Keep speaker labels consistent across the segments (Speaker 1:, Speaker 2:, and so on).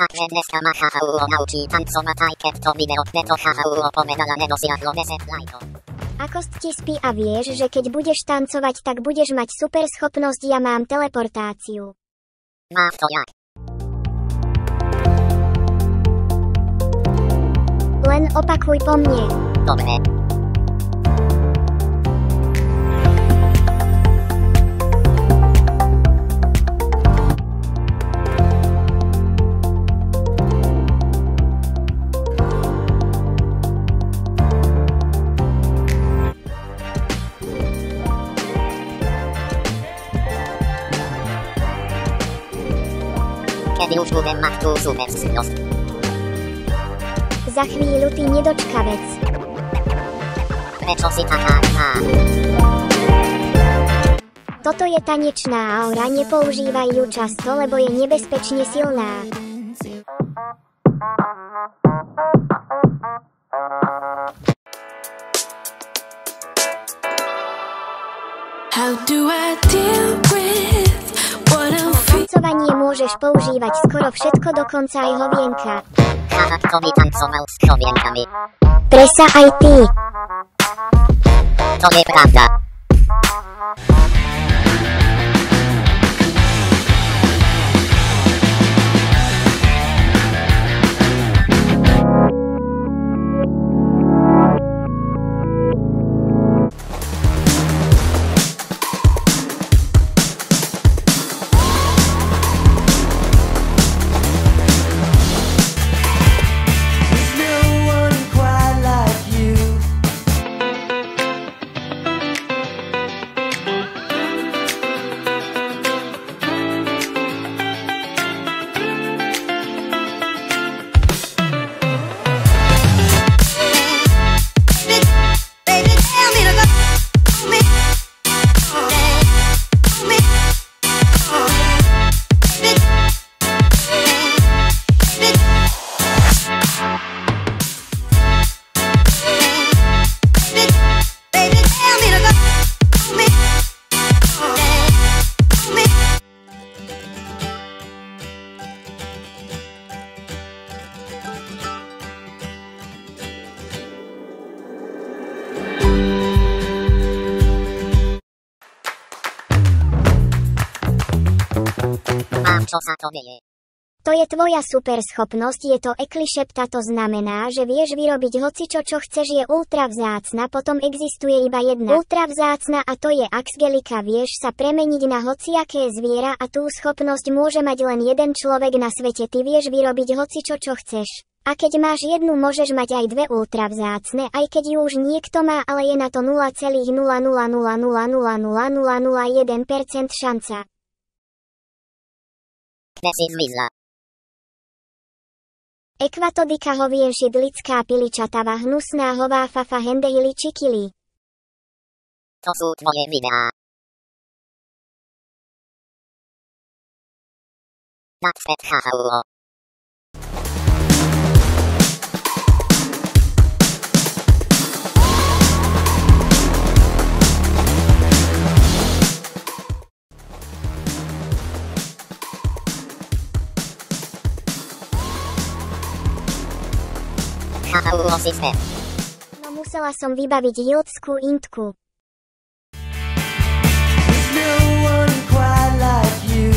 Speaker 1: Takže dneska ma Chachaulo naučí tancovať, aj keď to video, kde to Chachaulo povedala, nedosiahlo 10 lajkov.
Speaker 2: Ako ti spí a vieš, že keď budeš tancovať, tak budeš mať super schopnosť, ja mám teleportáciu.
Speaker 1: Máš to jak?
Speaker 2: Len opakuj po mne.
Speaker 1: Dobre. Kedy už budem mať tú super schopnosť?
Speaker 2: Za chvíľu, ty nedočkavec.
Speaker 1: Prečo si taká zlá?
Speaker 2: Toto je tanečná aura, nepoužívaj ju často, lebo je nebezpečne silná.
Speaker 3: How do I deal with what I'm
Speaker 2: Tancovanie môžeš používať skoro všetko, dokonca aj hovienka.
Speaker 1: Kto by tancoval s hovienkami?
Speaker 2: Presa aj ty.
Speaker 1: To je pravda. Čo sa to deje?
Speaker 2: To je tvoja super schopnosť, je to eklišepta, to znamená, že vieš vyrobiť hocičo, čo chceš, je ultra vzácna, potom existuje iba jedna ultra vzácna a to je Axgelika, vieš sa premeniť na hociaké zviera a tú schopnosť môže mať len jeden človek na svete, ty vieš vyrobiť hocičo, čo chceš. A keď máš jednu, môžeš mať aj dve ultra vzácne, aj keď ju už niekto má, ale je na to 0,000000001% šanca.
Speaker 1: Kde si zmizla?
Speaker 2: Ekvatodika hovienšit lidská piličatava hnusná hová fafa hendejili čikili.
Speaker 1: To sú tvoje videá. Nadspäť Chachaulo. Chachaulo si späť.
Speaker 2: No musela som vybaviť jildskú intku.
Speaker 4: No one quite like you.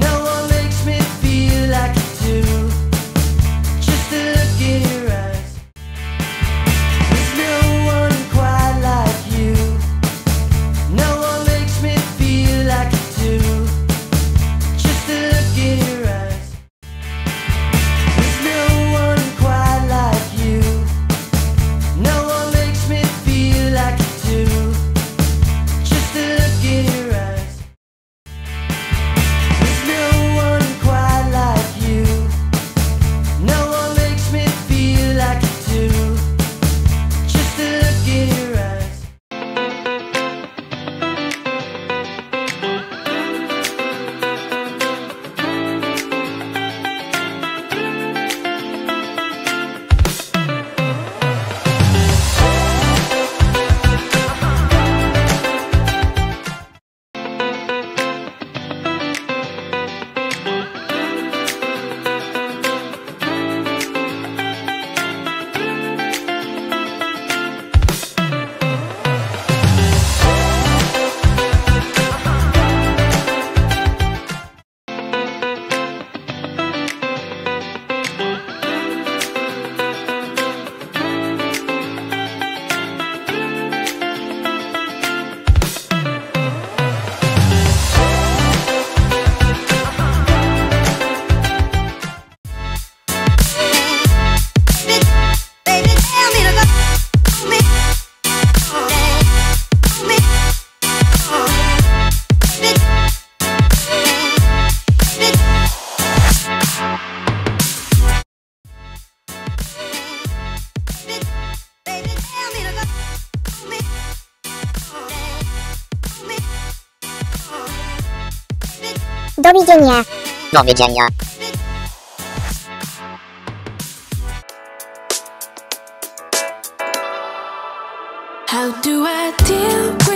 Speaker 4: No one makes me feel like you do. Just a look in your eyes. No one quite like you. No one makes me feel like you do. Just a look in your eyes. No one quite like you. No one makes me feel like
Speaker 2: Dovidenia.
Speaker 1: Do widzenia.
Speaker 3: How do I deal